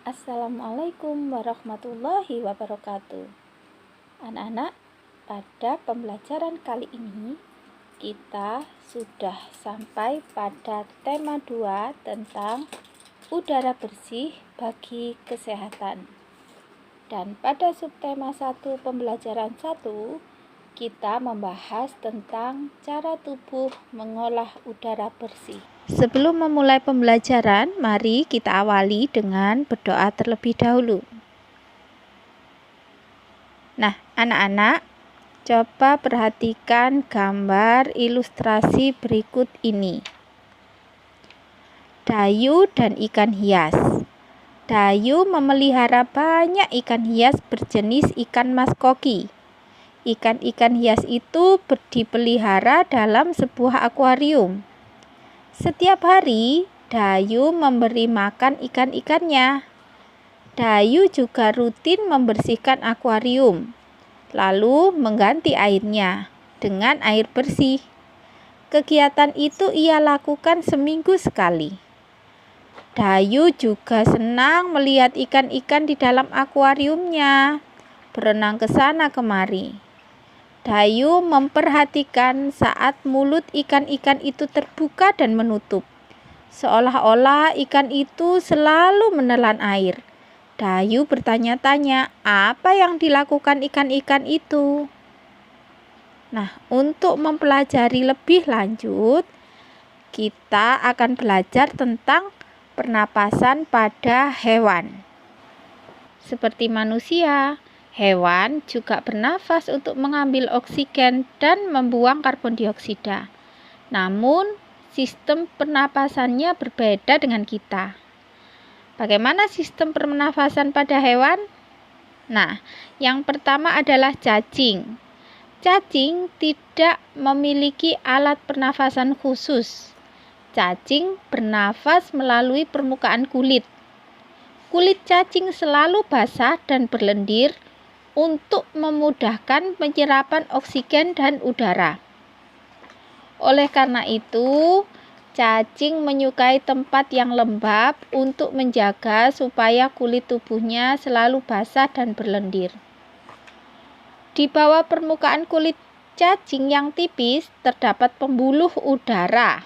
Assalamualaikum warahmatullahi wabarakatuh. Anak-anak, pada pembelajaran kali ini kita sudah sampai pada tema 2 tentang udara bersih bagi kesehatan. Dan pada subtema 1 pembelajaran 1 kita membahas tentang cara tubuh mengolah udara bersih. Sebelum memulai pembelajaran, mari kita awali dengan berdoa terlebih dahulu. Nah, anak-anak, coba perhatikan gambar ilustrasi berikut ini. Dayu dan ikan hias. Dayu memelihara banyak ikan hias berjenis ikan mas koki. Ikan-ikan hias itu dipelihara dalam sebuah akuarium. Setiap hari, Dayu memberi makan ikan-ikannya. Dayu juga rutin membersihkan akuarium, lalu mengganti airnya dengan air bersih. Kegiatan itu ia lakukan seminggu sekali. Dayu juga senang melihat ikan-ikan di dalam akuariumnya, berenang ke sana kemari. Dayu memperhatikan saat mulut ikan-ikan itu terbuka dan menutup. Seolah-olah ikan itu selalu menelan air. Dayu bertanya-tanya, apa yang dilakukan ikan-ikan itu? Nah, untuk mempelajari lebih lanjut, kita akan belajar tentang pernapasan pada hewan. Seperti manusia, hewan juga bernafas untuk mengambil oksigen dan membuang karbon dioksida. Namun, sistem pernapasannya berbeda dengan kita. Bagaimana sistem pernafasan pada hewan? Nah, yang pertama adalah cacing. Cacing tidak memiliki alat pernafasan khusus. Cacing bernafas melalui permukaan kulit. Kulit cacing selalu basah dan berlendir untuk memudahkan penyerapan oksigen dan udara. Oleh karena itu, cacing menyukai tempat yang lembab untuk menjaga supaya kulit tubuhnya selalu basah dan berlendir. Di bawah permukaan kulit cacing yang tipis terdapat pembuluh udara.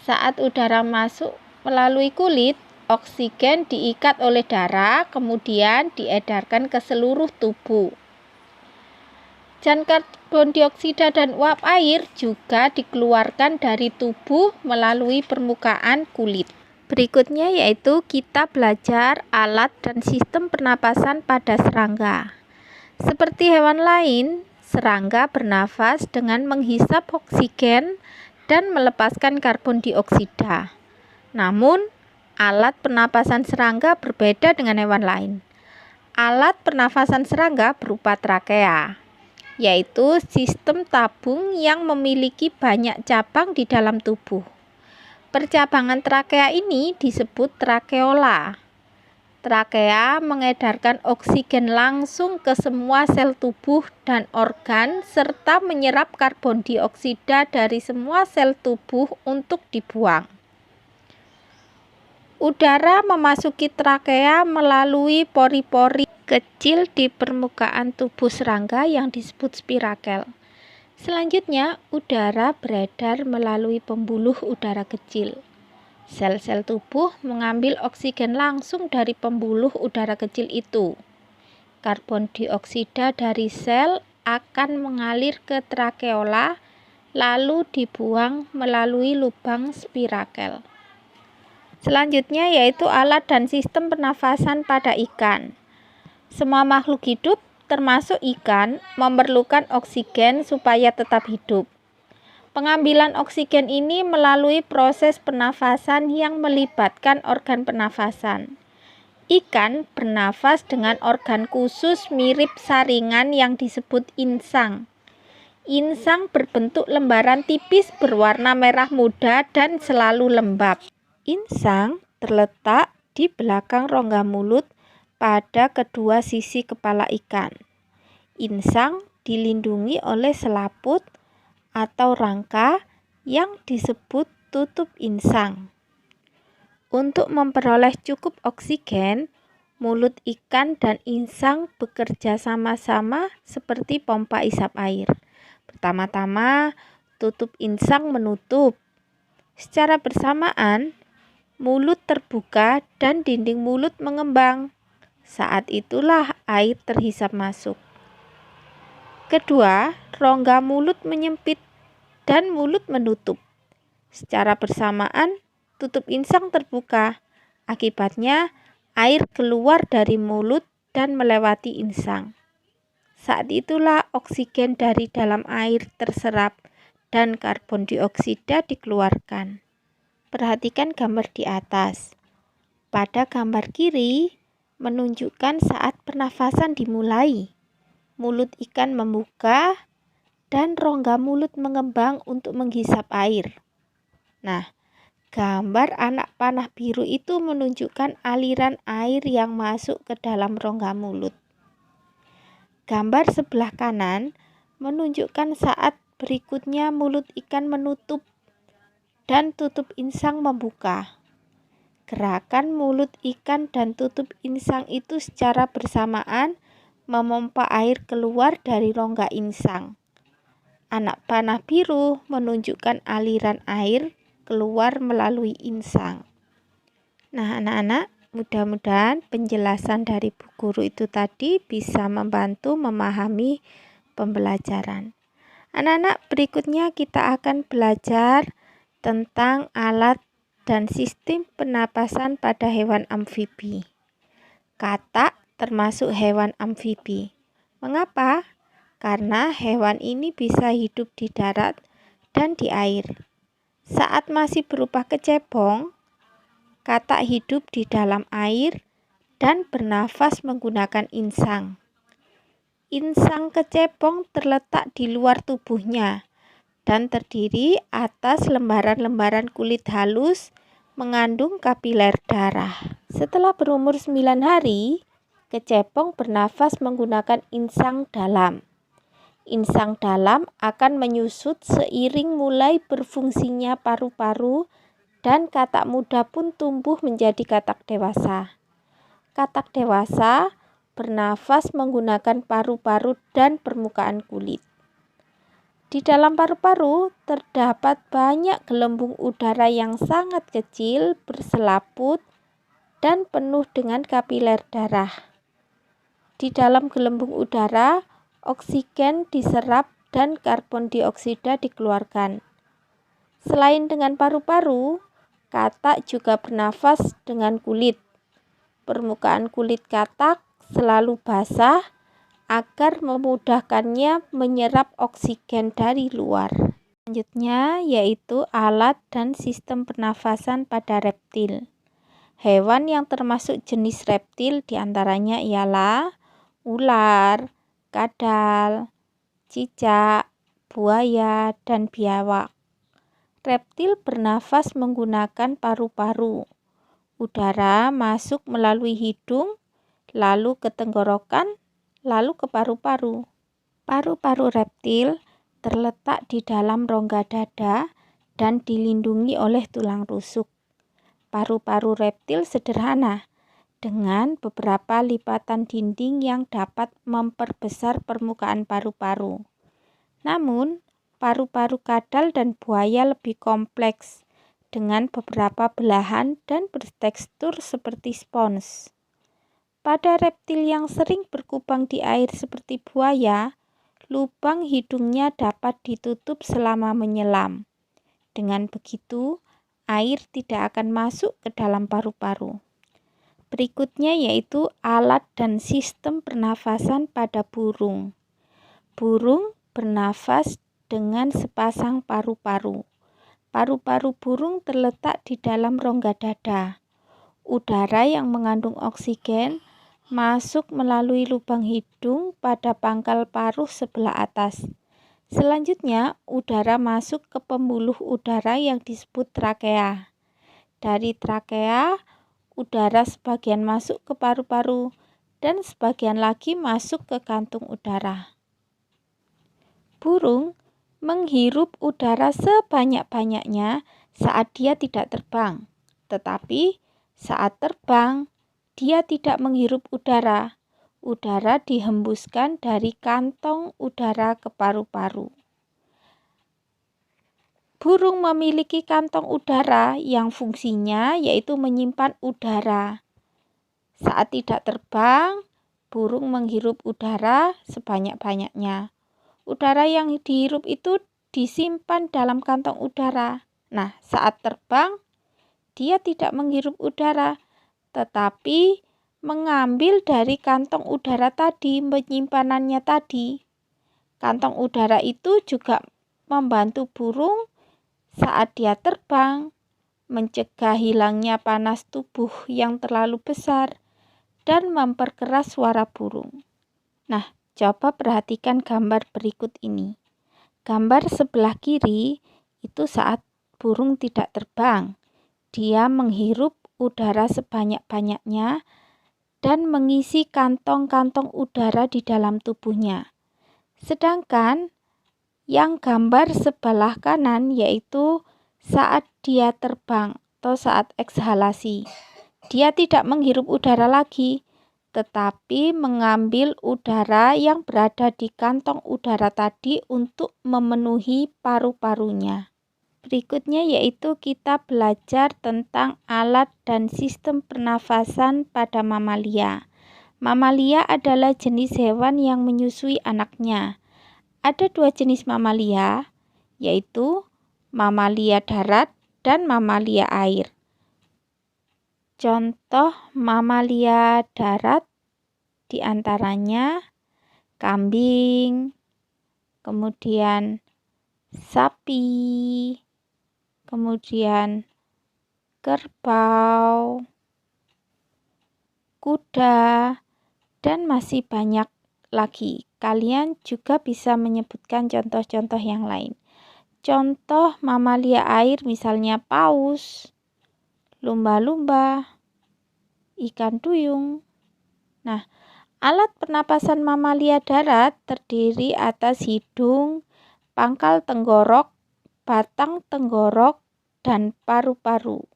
Saat udara masuk melalui kulit, oksigen diikat oleh darah, kemudian diedarkan ke seluruh tubuh. Dan karbon dioksida dan uap air juga dikeluarkan dari tubuh melalui permukaan kulit. Berikutnya yaitu kita belajar alat dan sistem pernapasan pada serangga. Seperti hewan lain, serangga bernafas dengan menghisap oksigen dan melepaskan karbon dioksida. Namun, alat pernapasan serangga berbeda dengan hewan lain. Alat pernafasan serangga berupa trakea, yaitu sistem tabung yang memiliki banyak cabang di dalam tubuh. Percabangan trakea ini disebut trakeola. Trakea mengedarkan oksigen langsung ke semua sel tubuh dan organ serta menyerap karbon dioksida dari semua sel tubuh untuk dibuang. Udara memasuki trakea melalui pori-pori kecil di permukaan tubuh serangga yang disebut spirakel. Selanjutnya, udara beredar melalui pembuluh udara kecil. Sel-sel tubuh mengambil oksigen langsung dari pembuluh udara kecil itu. Karbon dioksida dari sel akan mengalir ke trakeola, lalu dibuang melalui lubang spirakel. Selanjutnya yaitu alat dan sistem pernafasan pada ikan. Semua makhluk hidup, termasuk ikan, memerlukan oksigen supaya tetap hidup. Pengambilan oksigen ini melalui proses pernafasan yang melibatkan organ pernafasan. Ikan bernafas dengan organ khusus mirip saringan yang disebut insang. Insang berbentuk lembaran tipis berwarna merah muda dan selalu lembab. Insang terletak di belakang rongga mulut pada kedua sisi kepala ikan. Insang dilindungi oleh selaput atau rangka yang disebut tutup insang. Untuk memperoleh cukup oksigen, mulut ikan dan insang bekerja sama-sama seperti pompa isap air. Pertama-tama, tutup insang menutup. Secara bersamaan, mulut terbuka dan dinding mulut mengembang. Saat itulah air terhisap masuk. Kedua, rongga mulut menyempit dan mulut menutup. Secara bersamaan, tutup insang terbuka. Akibatnya, air keluar dari mulut dan melewati insang. Saat itulah oksigen dari dalam air terserap dan karbon dioksida dikeluarkan. Perhatikan gambar di atas. Pada gambar kiri, menunjukkan saat pernafasan dimulai. Mulut ikan membuka dan rongga mulut mengembang untuk menghisap air. Nah, gambar anak panah biru itu menunjukkan aliran air yang masuk ke dalam rongga mulut. Gambar sebelah kanan menunjukkan saat berikutnya mulut ikan menutup dan tutup insang membuka. Gerakan mulut ikan dan tutup insang itu secara bersamaan memompa air keluar dari rongga insang. Anak panah biru menunjukkan aliran air keluar melalui insang. Nah, anak-anak, mudah-mudahan penjelasan dari Bu Guru itu tadi bisa membantu memahami pembelajaran. Anak-anak, berikutnya kita akan belajar tentang alat dan sistem pernapasan pada hewan amfibi. Katak termasuk hewan amfibi. Mengapa? Karena hewan ini bisa hidup di darat dan di air. Saat masih berupa kecebong, katak hidup di dalam air dan bernafas menggunakan insang. Insang kecebong terletak di luar tubuhnya dan terdiri atas lembaran-lembaran kulit halus mengandung kapiler darah. Setelah berumur 9 hari, kecebong bernafas menggunakan insang dalam. Insang dalam akan menyusut seiring mulai berfungsinya paru-paru dan katak muda pun tumbuh menjadi katak dewasa. Katak dewasa bernafas menggunakan paru-paru dan permukaan kulit. Di dalam paru-paru terdapat banyak gelembung udara yang sangat kecil, berselaput, dan penuh dengan kapiler darah. Di dalam gelembung udara, oksigen diserap dan karbon dioksida dikeluarkan. Selain dengan paru-paru, katak juga bernafas dengan kulit. Permukaan kulit katak selalu basah agar memudahkannya menyerap oksigen dari luar. Selanjutnya yaitu alat dan sistem pernafasan pada reptil. Hewan yang termasuk jenis reptil diantaranya ialah ular, kadal, cicak, buaya, dan biawak. Reptil bernafas menggunakan paru-paru. Udara masuk melalui hidung, lalu ke tenggorokan, lalu ke paru-paru. Paru-paru reptil terletak di dalam rongga dada dan dilindungi oleh tulang rusuk. Paru-paru reptil sederhana, dengan beberapa lipatan dinding yang dapat memperbesar permukaan paru-paru. Namun, paru-paru kadal dan buaya lebih kompleks, dengan beberapa belahan dan bertekstur seperti spons. Pada reptil yang sering berkubang di air seperti buaya, lubang hidungnya dapat ditutup selama menyelam. Dengan begitu, air tidak akan masuk ke dalam paru-paru. Berikutnya yaitu alat dan sistem pernafasan pada burung. Burung bernafas dengan sepasang paru-paru. Paru-paru burung terletak di dalam rongga dada. Udara yang mengandung oksigen masuk melalui lubang hidung pada pangkal paruh sebelah atas. Selanjutnya, udara masuk ke pembuluh udara yang disebut trakea. Dari trakea, udara sebagian masuk ke paru-paru dan sebagian lagi masuk ke kantung udara. Burung menghirup udara sebanyak-banyaknya saat dia tidak terbang, tetapi Saat terbang, dia tidak menghirup udara. Udara dihembuskan dari kantong udara ke paru-paru. Burung memiliki kantong udara yang fungsinya yaitu menyimpan udara. Saat tidak terbang, burung menghirup udara sebanyak-banyaknya. Udara yang dihirup itu disimpan dalam kantong udara. Nah, saat terbang, dia tidak menghirup udara, tetapi mengambil dari kantong udara tadi, penyimpanannya tadi. Kantong udara itu juga membantu burung saat dia terbang, mencegah hilangnya panas tubuh yang terlalu besar, dan memperkeras suara burung. Nah, coba perhatikan gambar berikut ini. Gambar sebelah kiri itu saat burung tidak terbang. Dia menghirup udara sebanyak-banyaknya dan mengisi kantong-kantong udara di dalam tubuhnya. Sedangkan yang gambar sebelah kanan yaitu saat dia terbang atau saat ekshalasi. Dia tidak menghirup udara lagi, tetapi mengambil udara yang berada di kantong udara tadi untuk memenuhi paru-parunya. Berikutnya yaitu kita belajar tentang alat dan sistem pernafasan pada mamalia. Mamalia adalah jenis hewan yang menyusui anaknya. Ada dua jenis mamalia, yaitu mamalia darat dan mamalia air. Contoh mamalia darat diantaranya kambing, kemudian sapi, kemudian kerbau, kuda, dan masih banyak lagi. Kalian juga bisa menyebutkan contoh-contoh yang lain. Contoh mamalia air misalnya paus, lumba-lumba, ikan duyung. Nah, alat pernapasan mamalia darat terdiri atas hidung, pangkal tenggorok, batang tenggorok, dan paru-paru.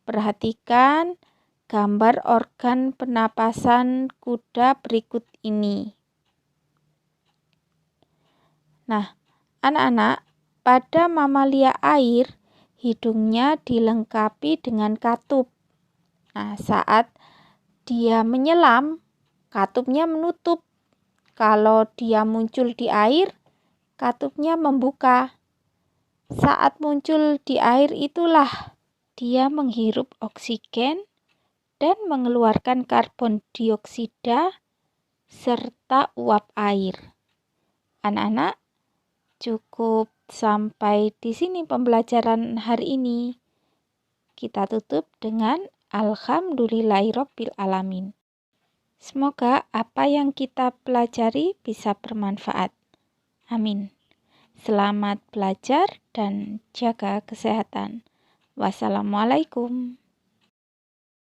Perhatikan gambar organ pernapasan kuda berikut ini. Nah, anak-anak, pada mamalia air, hidungnya dilengkapi dengan katup. Nah, saat dia menyelam, katupnya menutup. Kalau dia muncul di air, katupnya membuka. Saat muncul di air itulah dia menghirup oksigen dan mengeluarkan karbon dioksida serta uap air. Anak-anak, cukup sampai di sini pembelajaran hari ini. Kita tutup dengan Alhamdulillahirabbil alamin. Semoga apa yang kita pelajari bisa bermanfaat. Amin. Selamat belajar dan jaga kesehatan. Wassalamualaikum.